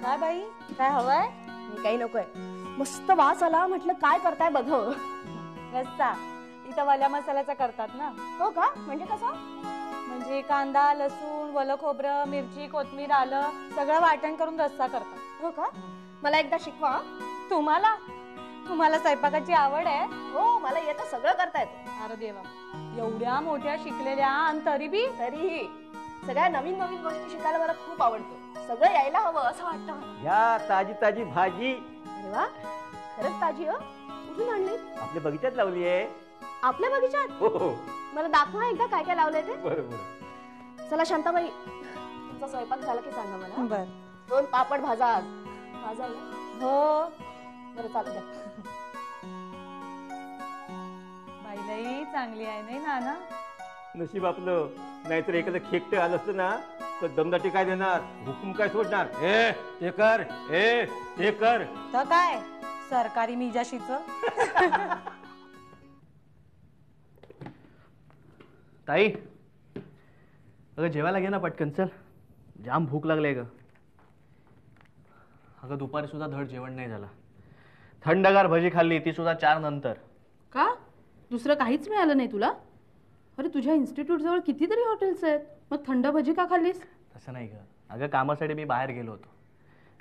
काय बाई, काय हवंय? काही नकोय, मस्त वास आला, म्हटलं काय करताय बघ. रस्सा इथं वल्या मसाल्याचा करतात ना. हो का? म्हणजे कसं? म्हणजे कांदा, लसूण, वलं खोबरं, मिरची, कोथमीर, आलं सगळं वाटण करून रस्सा करतात. हो का? मला एकदा शिकवा. तुम्हाला तुम्हाला स्वयंपाकाची आवड आहे? हो, मला येतं, सगळं करता येतं. अरे देवा, एवढ्या मोठ्या शिकलेल्या आणि तरीही सगळ्या नवीन नवीन गोष्टी शिकायला मला खूप आवडतं. सगळं यायला हवं असं वाटतं मला. या ताजी ताजी भाजी. अरे वा, खरंच ताजी. कुठून आणली? आपल्या बगीचात लावली आहे. आपल्या बगीचात? हो. मला दाखवा एकदा काय काय लावलंय ते. बरोबर. चला शांताबाई, तुमचा स्वयंपाक झाला की सांगा मला. बर. 2 पापड भाजा. भाजा हो. बरं, चालू द्या. बाईलाही चांगली आहे नाही नाना? नशीब आपलं, नाहीतर एखादं खेकट आलं असतं ना तर दमदाटी काय देणार, हुकूम काय सोडणार. ते कर, ते कर. तर काय सरकारी मिजाशीच. ताई, अगं जेवायला घे ना पटकन, चल. जाम भूक लागली ग. अगं दुपारी सुद्धा धड जेवण नाही झालं. थंडगार भजी खाल्ली, ती सुद्धा 4 नंतर. का? दुसरं काहीच मिळालं नाही तुला? अरे तुझ्या इन्स्टिट्यूट जवळ कितीतरी हॉटेल्स आहेत, मग थंड भजी का खाल्लीस? तसं नाही ग, अगं कामासाठी मी बाहेर गेलो होतो.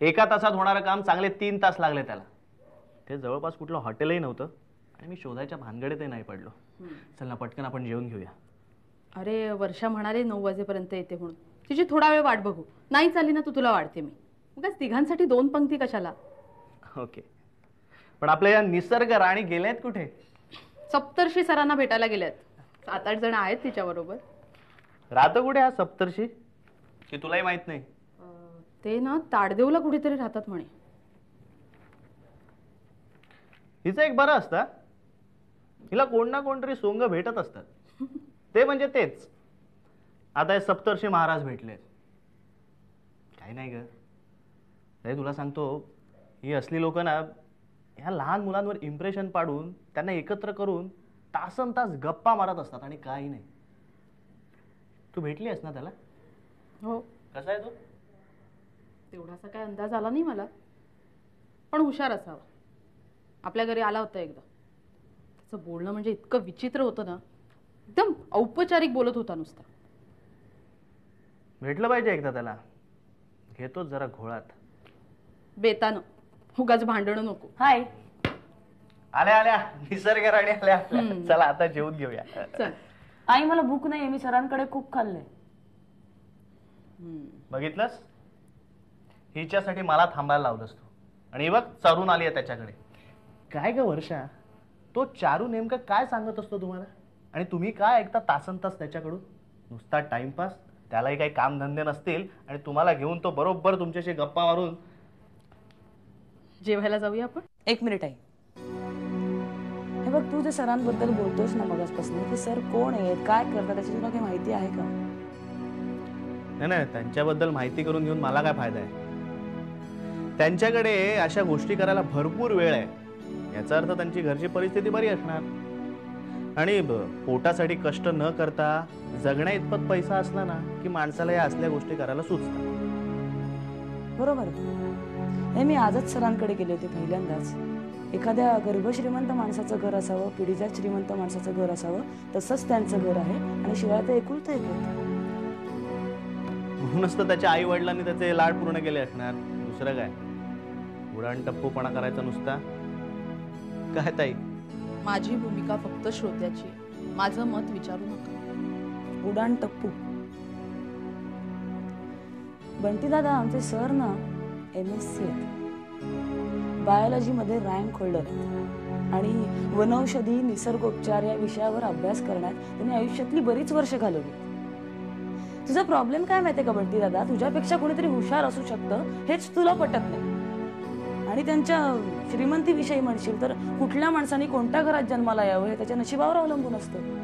1 तासात होणारं काम चांगले 3 तास लागले त्याला. ते जवळपास कुठलं हॉटेलही नव्हतं आणि मी शोधायच्या भानगडीतही नाही पडलो. चल ना पटकन आपण जेवून घेऊया. अरे वर्षा म्हणाले 9 वाजेपर्यंत येते म्हणून. तिची थोडा वेळ वाट बघू. नाही चालली ना तू, तुला वाढते मी. मग तिघांसाठी 2 पंक्ती कशाला? ओके, पण आपल्या या निसर्ग राणी गेल्यात कुठे? सप्तर्षी सरांना भेटायला गेल्यात. 7-8 जण आहेत तिच्याबरोबर. राहतो कुठे हा सप्तर्षी, की तुलाही माहित नाही? ते ना ताडदेवला कुठेतरी राहतात म्हणे. हिचं एक बरं असतं, हिला कोण ना कोणतरी सोंग भेटत असतात. ते म्हणजे तेच. आता हे सप्तर्षी महाराज भेटले. काही नाही ग, तुला सांगतो, ही असली लोक ना ह्या लहान मुलांवर इम्प्रेशन पाडून त्यांना एकत्र करून तासनतास गप्पा मारत असतात आणि काही नाही. तू भेटली आहेस ना त्याला? हो. कसा आहे तो? तेवढासा काय अंदाज आला नाही मला, पण हुशार असावा. आपल्या घरी आला होता एकदा. त्याचं बोलणं म्हणजे इतकं विचित्र होतं ना, एकदम औपचारिक बोलत होता नुसता. भेटलं पाहिजे एकदा त्याला. घेतोच जरा घोळात. बेतानं उगाच भांडणं नको. हाय, आल्या आल्या निसर्ग राणी आल्या. चला आता जेवून घेऊया. चल. आई मला भूक नाहीये, मी सरांकडे खूप खाल्लंय. बघितलंस, हिच्यासाठी मला थांबायला लावलंस तू, आणि बघ चरून आली आहे त्याच्याकडे. काय ग वर्षा, तो चारू नेमकं काय सांगत असतो तुम्हाला, आणि तुम्ही काय ऐकता तासन तास त्याच्याकडून? नुसता टाइमपास. त्यालाही काही काम धंदे नसतील आणि तुम्हाला घेऊन तो बरोबर तुमच्याशी गप्पा मारून. जेवायला जाऊया आपण. 1 मिनिट आहे. हे बघ, तू जे सरांबद्दल बोलतोस ना मगासपासून, ते सर कोण आहेत, काय करतात, त्याची तुला काही माहिती आहे का? नाही, त्यांच्याबद्दल माहिती करून घेऊन मला काय फायदा आहे? त्यांच्याकडे अशा गोष्टी करायला भरपूर वेळ आहे. याचा अर्थ त्यांची घरची परिस्थिती बरी असणार, आणि पोटासाठी कष्ट न करता जगण्या इतपत पैसा असला ना की माणसाला या असल्या गोष्टी करायला सुचतात. बरोबर. हे मी आजच सरांकडे गेले होते पहिल्यांदाच. एखाद्या गर्भश्रीमंत माणसाचं घर असावं, पिढीजात श्रीमंत माणसाचं घर असावं, तसंच त्यांचं घर आहे, आणि शिवाय ते एकुलतं एक होतं. म्हणूनच तर त्याच्या आई वडिलांनी त्याचे लाड पूर्ण केले असणार. दुसरं काय, उडाण टप्पूपणा करायचा नुसता. काय ताई, माझी भूमिका फक्त श्रोत्याची. माझं मत विचारू नका. उडाण टप्पू? बंटी दादा, आमचे सर ना MSc आहेत, बायोलॉजी मध्ये रँक होल्डर आहेत, आणि वनौषधी, निसर्गोपचार या विषयावर अभ्यास करण्यात त्यांनी आयुष्यातली बरीच वर्ष घालवली. तुझा प्रॉब्लेम काय माहितीये का बंटी दादा, तुझ्यापेक्षा कोणीतरी हुशार असू शकतं हेच तुला पटत नाही. आणि त्यांच्या श्रीमंतीविषयी म्हणशील तर कुठल्या माणसाने कोणत्या घरात जन्माला यावं हे त्याच्या नशिबावर अवलंबून असतं.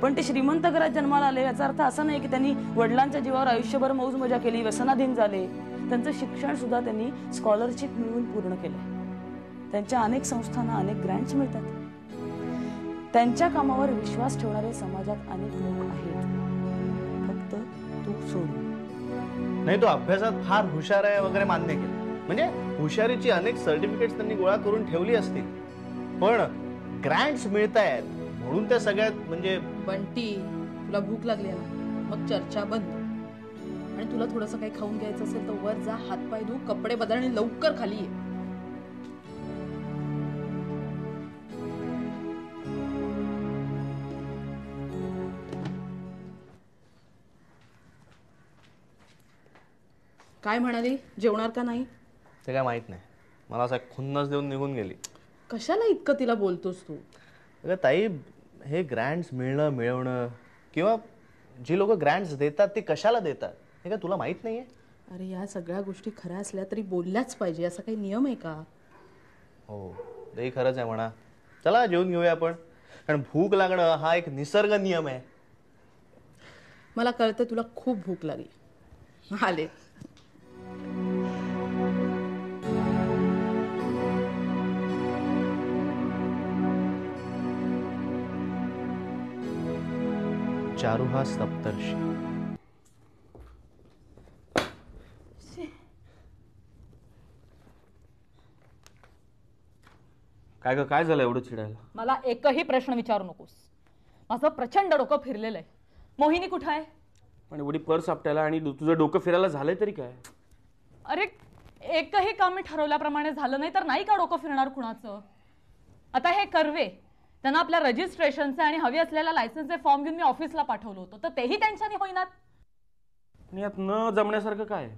पण ते श्रीमंत घरात जन्माला आले याचा अर्थ असा नाही की त्यांनी वडिलांच्या जीवावर आयुष्यभर मौज मजा केली, व्यसनाधीन झाले. त्यांचं शिक्षण सुद्धा त्यांनी स्कॉलरशिप मिळवून पूर्ण केलंय. त्यांच्या अनेक संस्थांना अनेक ग्रँट्स मिळतात. त्यांच्या कामावर विश्वास ठेवणारे समाजात अनेक लोक आहेत, फक्त तू सोड. नाही तो अभ्यासात फार हुशार आहे वगैरे मान्य केलं, म्हणजे हुशारीची अनेक सर्टिफिकेट्स त्यांनी गोळा करून ठेवली असतील, पण ग्रँट्स मिळतायत म्हणून त्या सगळ्यात म्हणजे बंटी, तुला भूक लागली आहे ना, मग चर्चा बंद. आणि तुला थोडंसं काही खाऊन घ्यायचं असेल तर वर जा, हातपाय धू, कपडे बदल आणि लवकर खाली ये. काय म्हणाली, जेवणार का नाही? ते काय माहित नाही, मला असं खुन्नस देऊन निघून गेली. कशाला इतकं तिला बोलतोस तू? अगं ताई, हे ग्रँट्स मिळवणं किंवा जी लोक ग्रँट्स देतात ते कशाला देतात हे काय तुला माहित नाहीये? अरे या सगळ्या गोष्टी खऱ्या असल्या तरी बोलल्याच पाहिजे, असा काही नियम आहे का? हो, तेही खरंच आहे म्हणा. चला जेवून घेऊया आपण, कारण भूक लागणं हा एक निसर्ग नियम आहे. मला कळतं तुला खूप भूक लागली. आले. चारुहा सप्तर्षी. काय ग, काय झालं एवढं चिडायला? मला एकही प्रश्न विचारू नकोस. माझं प्रचंड डोकं फिरलेलं आहे. मोहिनी कुठं आहे? पण एवढी पर्स आपटायला आणि तुझं डोकं फिरायला झालंय तरी काय? अरे एकही काम मी ठरवल्याप्रमाणे झालं नाही तर नाही का डोकं फिरणार कुणाचं? आता हे कर्वे, त्यांना आपल्या रजिस्ट्रेशनचे आणि हवी असलेल्या लायसन्सचे फॉर्म घेऊन मी ऑफिसला पाठवलं होतं, तर तेही त्यांच्याने होईनात. आणि यात न जमण्यासारखं काय?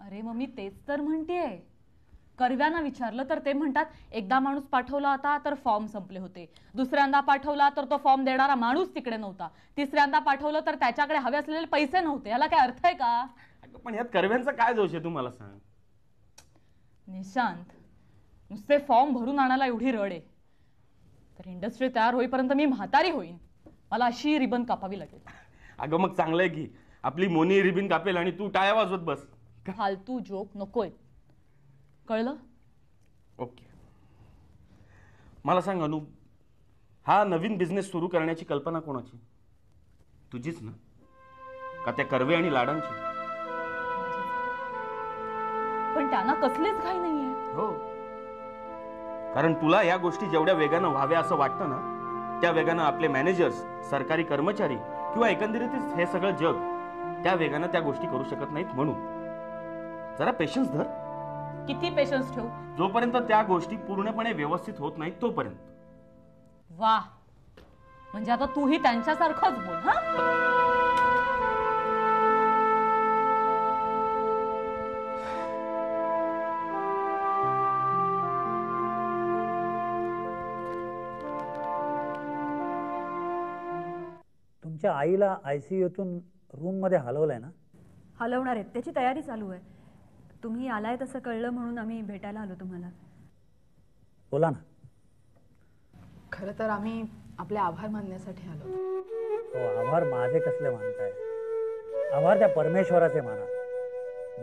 अरे मग मी तेच तर म्हणतेय. कर्व्यांना विचारलं तर ते म्हणतात एकदा माणूस पाठवला होता तर फॉर्म संपले होते, दुसऱ्यांदा पाठवला तर तो फॉर्म देणारा माणूस तिकडे नव्हता, तिसऱ्यांदा पाठवलं तर त्याच्याकडे हवे असलेले पैसे नव्हते. याला काय अर्थ आहे का? पण यात कर्व्यांचा काय दोष आहे तू मला सांग. निशांत, नुसते फॉर्म भरून आणायला एवढी रड आहे तर इंडस्ट्री तयार होईपर्यंत मी म्हातारी होईन. मला अशी रिबन कापावी लागेल. अगं मग चांगलंय की आपली मोनी रिबीन कापेल आणि तू टाळ्या वाजवत बस. फालतू जोक नकोय, कळलं? ओके. मला सांग अनु, हा नवीन बिझनेस सुरू करण्याची कल्पना कोणाची? तुझीच ना? का त्या कर्वे आणि लाडांची? पण त्यांना कसलीच घाई नाहीये. हो, कारण तुला या गोष्टी जेवढ्या वेगानं व्हाव्या असं वाटतं ना, त्या वेगानं आपले मॅनेजर्स, सरकारी कर्मचारी किंवा एकंदरीतच हे सगळं जग त्या वेगानं त्या गोष्टी करू शकत नाहीत. म्हणून जरा पेशन्स धर. किती पेशन्स ठेवू? जोपर्यंत त्या गोष्टी पूर्णपणे व्यवस्थित होत नाहीत तोपर्यंत. वा, म्हणजे आता तूही त्यांच्यासारखंच बोल. हा, तुमच्या आईला ICUतून रूममध्ये हलवलंय ना? हलवणार आहेत, त्याची तयारी चालू आहे. तुम्ही आलाय तसं कळलं म्हणून आम्ही भेटायला आलो तुम्हाला. बोला ना. खरं तर आम्ही आपले आभार मानण्यासाठी आलो. हो, आभार माझे कसले मानताय? आभार त्या परमेश्वराचे माना,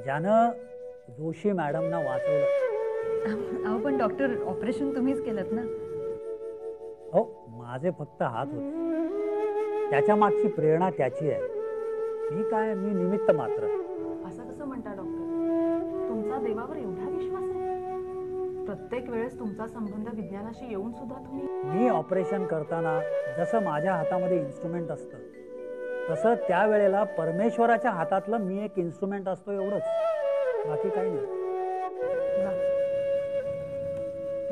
ज्यानं जोशी मॅडमना वाचवलं. अहो पण डॉक्टर, ऑपरेशन तुम्हीच केलं ना? हो, माझे फक्त हात होते. त्याच्या मागची प्रेरणा त्याची आहे. मी निमित्त मात्र. असं कसं म्हणता डॉक्टर? तुमचा देवावर एवढा विश्वास आहे? प्रत्येक वेळेस तुमचा संबंध विज्ञानाशी येऊन सुद्धा तुम्ही... मी ऑपरेशन करताना जसं माझ्या हातामध्ये इन्स्ट्रुमेंट असतं, तसं त्यावेळेला परमेश्वराच्या हातातलं मी एक इन्स्ट्रुमेंट असतो, एवढंच, बाकी काही नाही.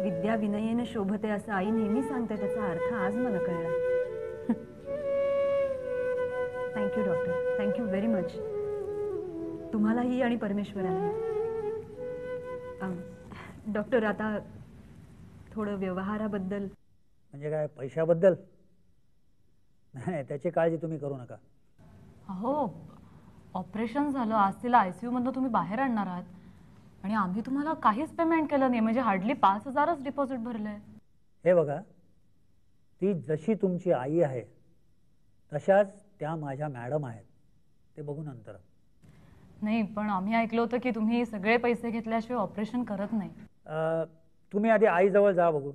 विद्या विनयेने शोभते असं आई नेहमी सांगते, त्याचा अर्थ आज मला कळला. Thank you doctor, thank you very much. तुम्हालाही आणि परमेश्वरालाही. डॉक्टर, आता थोडं व्यवहाराबद्दल. म्हणजे काय, पैशाबद्दल? नाही, त्याची काळजी तुम्ही करू नका. हो, ऑपरेशन झालं, आज तिला ICU मधून तुम्ही बाहेर आणणार आहात आणि आम्ही तुम्हाला काहीच पेमेंट केलं नाही, म्हणजे हार्डली 5,000च डिपॉझिट भरलंय. हे बघा, ती जशी तुमची आई आहे तशाच त्या माझ्या मॅडम आहेत, ते बघू नंतर. नाही, पण आम्ही ऐकलं होतं की तुम्ही सगळे पैसे घेतल्याशिवाय ऑपरेशन करत नाही. तुम्ही आधी आईजवळ जा बघू,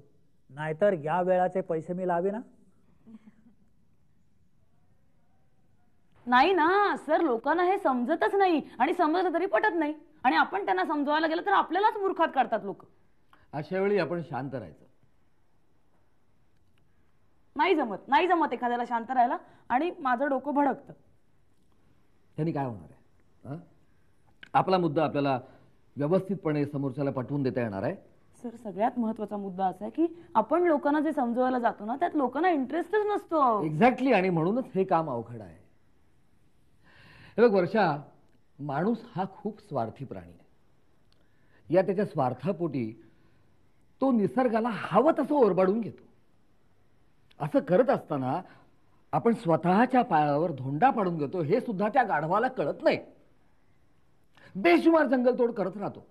नाहीतर या वेळाचे पैसे मी लावे ना. नाही ना सर, लोकांना हे समजतच नाही आणि समजलं तरी पटत नाही. आणि आपण त्यांना समजवायला गेलं तर आपल्यालाच मूर्खात काढतात लोक. अशा वेळी आपण शांत राहायचं. नाही जमत एखाद्याला शांत राहायला आणि माझं डोकं भडकतं. त्यांनी काय होणार आहे? हं? आपला मुद्दा आपल्याला व्यवस्थितपणे समोरच्याला पटवून देता येणार आहे. सर, सगळ्यात महत्वाचा मुद्दा असा आहे की आपण लोकांना जे समजवायला जातो ना त्यात लोकांना इंटरेस्टच नसतो. एक्झॅक्टली. आणि म्हणूनच हे काम अवघड आहे. हे बघ वर्षा, माणूस हा खूप स्वार्थी प्राणी आहे. या त्याच्या स्वार्थापोटी तो निसर्गाला हवं तसं ओरबाडून घेतो. असं करत असताना आपण स्वतःच्या पायावर धोंडा पाडून घेतो हे सुद्धा त्या गाढवाला कळत नाही. बेशुमार जंगलतोड करत राहतो.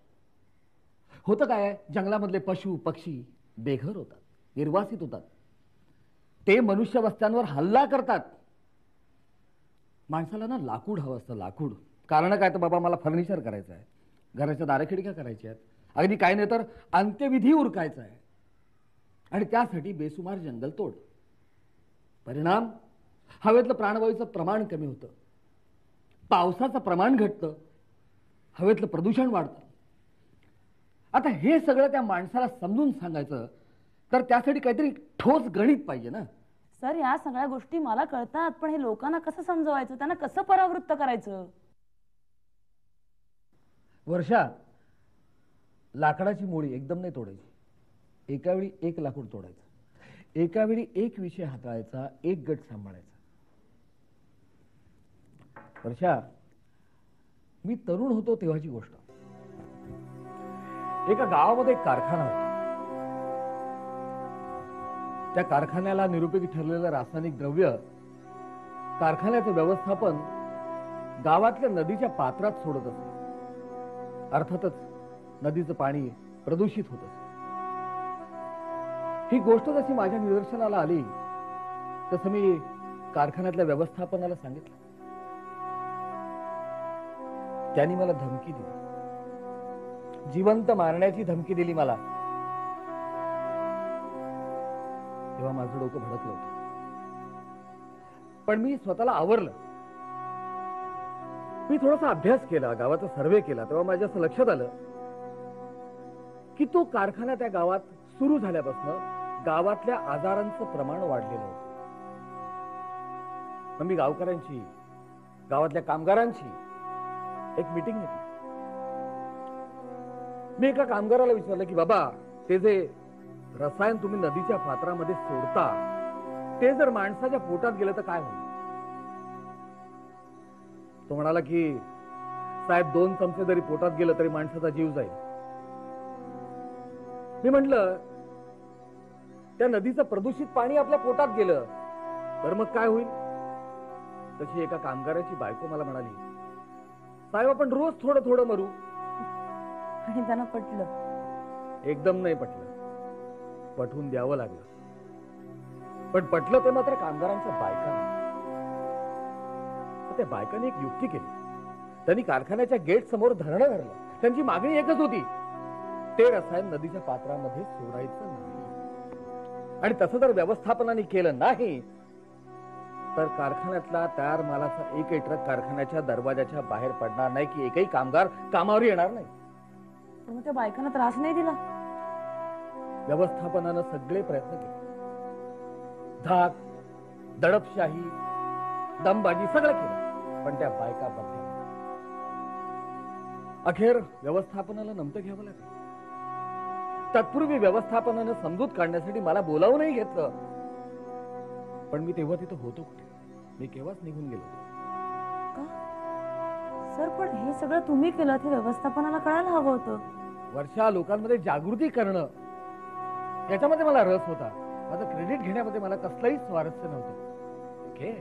होतं काय, जंगलामधले पशु पक्षी बेघर होतात, निर्वासित होतात. ते मनुष्य वस्त्यांवर हल्ला करतात. माणसाला ना लाकूड हवं असतं, लाकूड. कारण काय तर बाबा मला फर्निचर करायचं आहे, घराच्या दारखिडक्या करायच्या आहेत, अगदी काय नाही तर अंत्यविधी उरकायचा आहे. आणि त्यासाठी बेसुमार जंगलतोड. परिणाम, हवेतलं प्राणवायूचं प्रमाण कमी होतं, पावसाचं प्रमाण घटतं, हवेतलं प्रदूषण वाढतं. आता हे सगळं त्या माणसाला समजून सांगायचं तर त्यासाठी काहीतरी ठोस गणित पाहिजे ना. सर, या सगळ्या गोष्टी मला कळतात, पण हे लोकांना कसं समजवायचं, त्यांना कसं परावृत्त करायचं? वर्षा, लाकडाची मुळी एकदम नाही तोडायची. एकावेळी एक लाकूड तोडायचं, एकावेळी एक विषय हाताळायचा, एक गट सांभाळायचा. वर्षा, मी तरुण होतो तेव्हाची गोष्ट. एका गावामध्ये एक कारखाना होता. त्या कारखान्याला निरुपयोगी ठरलेलं रासायनिक द्रव्य कारखान्याचं व्यवस्थापन गावातल्या नदीच्या पात्रात सोडत असे. अर्थातच नदीचं पाणी प्रदूषित होत असे. ही गोष्ट जशी माझ्या निदर्शनाला आली तसं मी कारखान्यातल्या व्यवस्थापनाला सांगितलं. त्यांनी मला धमकी दिली, जिवंत मारण्याची धमकी दिली मला. तेव्हा माझं डोकं भडकलं होतं. पण मी स्वतःला आवरलं. मी थोडासा अभ्यास केला, गावाचा सर्वे केला. तेव्हा माझ्या असं लक्षात आलं की तो कारखाना त्या गावात सुरू झाल्यापासून गावातल्या आजारांचं प्रमाण वाढलेलं होतं. मग मी गावकऱ्यांची, गावातल्या कामगारांची एक मीटिंग घेतली. मी एका कामगाराला विचारलं की बाबा, ते जे रसायन तुम्ही नदीच्या पात्रामध्ये सोडता ते जर माणसाच्या पोटात गेलं तर काय होईल? तो म्हणाला की साहेब, 2 चमचे जरी पोटात गेलं तरी माणसाचा जीव जाईल. मी म्हटलं, त्या नदीचं प्रदूषित पाणी आपल्या पोटात गेलं तर मग काय होईल? तशी एका कामगाराची बायको मला म्हणाली, साहेब आपण रोज थोडं थोडं मरू. आणि त्यांना पटलं? एकदम नाही पटलं. पटवून द्यावं लागलं. पण पटलं ते मात्र कामगारांच्या बायकांना. त्या बायकांनी एक युक्ती केली. त्यांनी कारखान्याच्या गेट समोर धरणं धरलं. त्यांची मागणी एकच होती, ते रसायन नदीच्या पात्रामध्ये सोडायचं नाही. आणि तसं जर व्यवस्थापनाने केलं नाही तर कारखान्यातला तयार मालाचा एकही ट्रक कारखान्याच्या दरवाजाच्या बाहेर पडणार नाही, की एकही कामगार कामावर येणार नाही. पण मग त्या बायकांना त्रास नाही दिला? व्यवस्थापनानं सगळे प्रयत्न केले. धाक, दडपशाही, दमबाजी सगळं केलं, पण त्या बायका बदल्या. अखेर व्यवस्थापनाला नमतं घ्यावं लागलं. तत्पूर्वी व्यवस्थापनानं समजूत काढण्यासाठी मला बोलावूनही घेतलं. पण मी तेव्हा तिथं होतो कुठे? मी केव्हाच निघून गेलो. का सर? पण हे सगळं तुम्ही केलं, हे व्यवस्थापनाला कळायला हवं होतं. वर्षा, लोकांमध्ये जागृती करणं याच्यामध्ये मला रस होता. माझं क्रेडिट घेण्यामध्ये मला कसलंही स्वारस्य नव्हतं. ओके,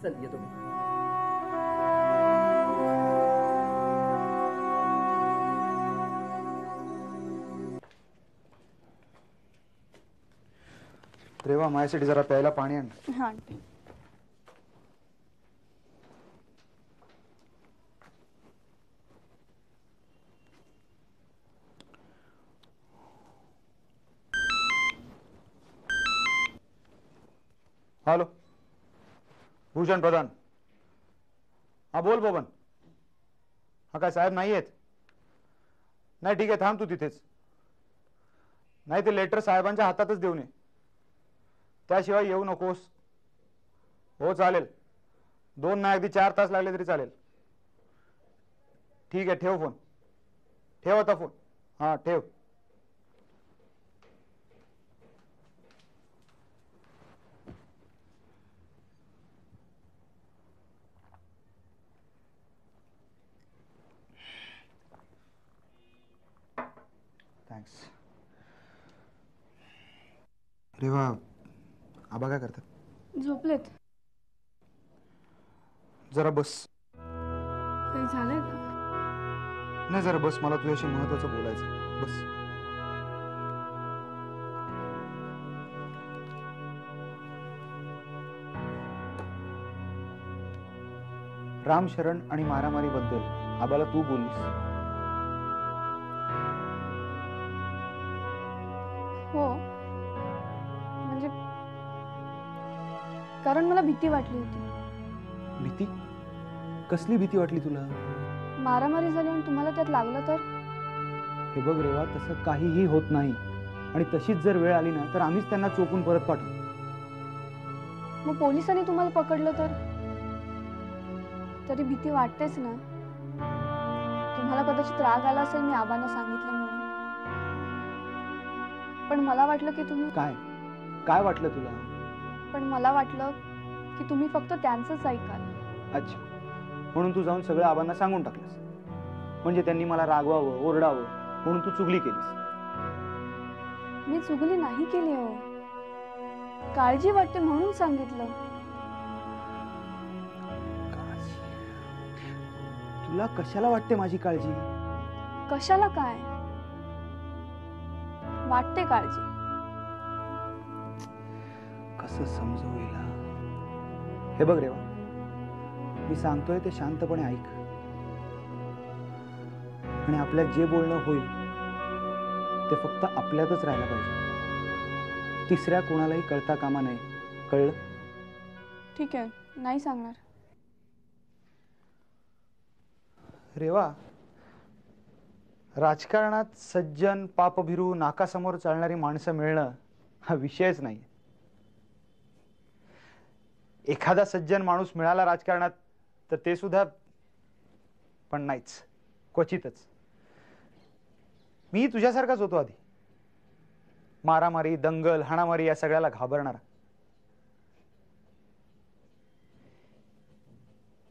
चल येतो मी. रेवा, माझ्यासाठी जरा प्यायला पाणी आण. हां. हॅलो, भूषण प्रधान. हा बोल बबन. हा काय साहेब नाही आहेत? नाही ठीक आहे, थांब तू तिथेच. नाही ते लेटर साहेबांच्या हातातच देऊन ये, त्याशिवाय येऊ नकोस. हो चालेल, 2 नाही अगदी 4 तास लागले तरी चालेल. ठीक आहे, ठेव फोन. ठेव आता फोन. हा ठेव. थँक्स. रेवा, आबा काय करतात? झोपलेत. जरा बस. काही झालंय का? नाही जरा बस, मला तुझ्याशी महत्वाचं बोलायचं. बस. राम शरण आणि मारामारी बद्दल आबाला तू बोललीस? हो, म्हणजे कारण मला भीती वाटली होती. भीती? कसली भीती वाटली तुला? मारामारी झाली आणि तुम्हाला त्यात लागलं तर? हे बघ रेवा, तसं काहीही होत नाही. आणि तशीच जर वेळ आली ना तर आम्हीच त्यांना चोपून परत पाठवू. मग पोलिसांनी तुम्हाला पकडलं तर? तरी भीती वाटतेच ना. तुम्हाला कदाचित राग आला असेल मी आबांना सांगितलं म्हणून, पण मला वाटलं की तुम्ही काय वाटलं तुला? पण मला वाटलं की तुम्ही फक्त त्यांचंच ऐकाल. अच्छा, म्हणून तू जाऊन सगळं आबांना सांगून टाकलंस. म्हणजे त्यांनी मला रागवावं, ओरडावं म्हणून तू चुगली केलीस. मी चुगली नाही केली हो, काळजी वाटते म्हणून सांगितलं. तुला कशाला वाटते माझी काळजी? कशाला काय वाटते काळजी? कसं समजू हिला? हे बघ रेवा, मी सांगतोय ते शांतपणे ऐक. आणि आपल्यात जे बोलणं होईल ते फक्त आपल्यातच राहायला पाहिजे. तिसऱ्या कोणालाही कळता कामा नये. कळलं? ठीक आहे, नाही सांगणार. रेवा, राजकारणात सज्जन, पापभिरू, नाकासमोर चालणारी माणसं मिळणं हा विषयच नाही. एखादा सज्जन माणूस मिळाला राजकारणात तर ते सुद्धा पण नाहीच, क्वचितच. मी तुझ्यासारखाच होतो आधी, मारामारी, दंगल, हाणामारी या सगळ्याला घाबरणारा.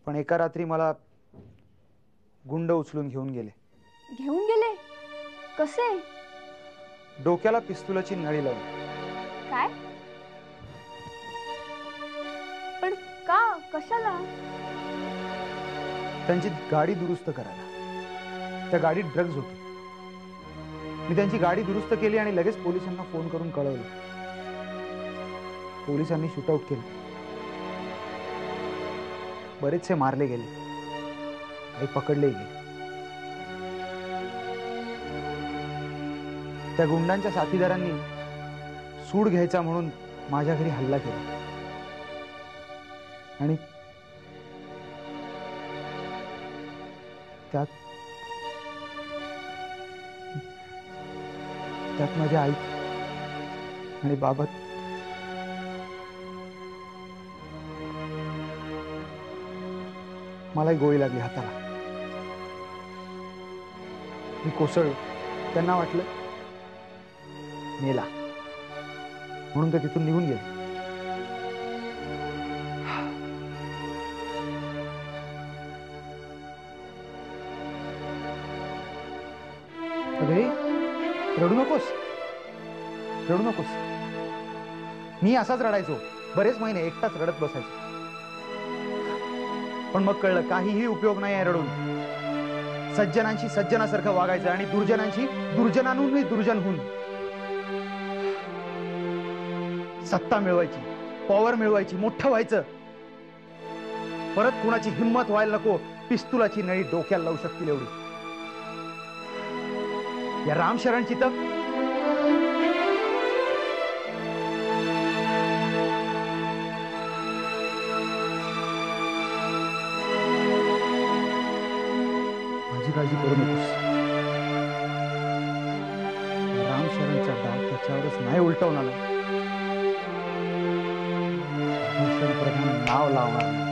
पण एका रात्री मला गुंड उचलून घेऊन गेले. घेऊन गेले? कसे? डोक्याला पिस्तुलाची नळी लावून. काय? पण का? कशाला? त्यांची गाडी दुरुस्त करायला. त्या गाडीत ड्रग्ज होते. मी त्यांची गाडी दुरुस्त केली आणि लगेच पोलिसांना फोन करून कळवलं. पोलिसांनी शूटआउट केलं. बरेचसे मारले गेले, काही पकडले गेले. त्या गुंडांच्या साथीदारांनी सूड घ्यायचा म्हणून माझ्या घरी हल्ला केला. आणि त्यात माझ्या आई आणि बाबा मलाही गोळी लागली हाताला. मी कोसळलो. त्यांना वाटलं मेला म्हणून ते तिथून निघून गेले. अरे रडू नकोस, रडू नकोस. मी असाच रडायचो बरेच महिने, एकटाच रडत बसायचो. पण मग कळलं काहीही उपयोग नाही आहे रडून. सज्जनांशी सज्जनासारखं वागायचं आणि दुर्जनांशी दुर्जनांहूनही दुर्जन होऊन सत्ता मिळवायची, पॉवर मिळवायची, मोठं व्हायचं. परत कुणाची हिंमत व्हायला नको पिस्तुलाची नळी डोक्याला लावू शकतील एवढी. या रामशरणची तर काळजी करू नकोस. राम शरणचा डाव त्याच्यावरच नाही उलटवून आला. भूषण प्रधान नाव लावणार नाही.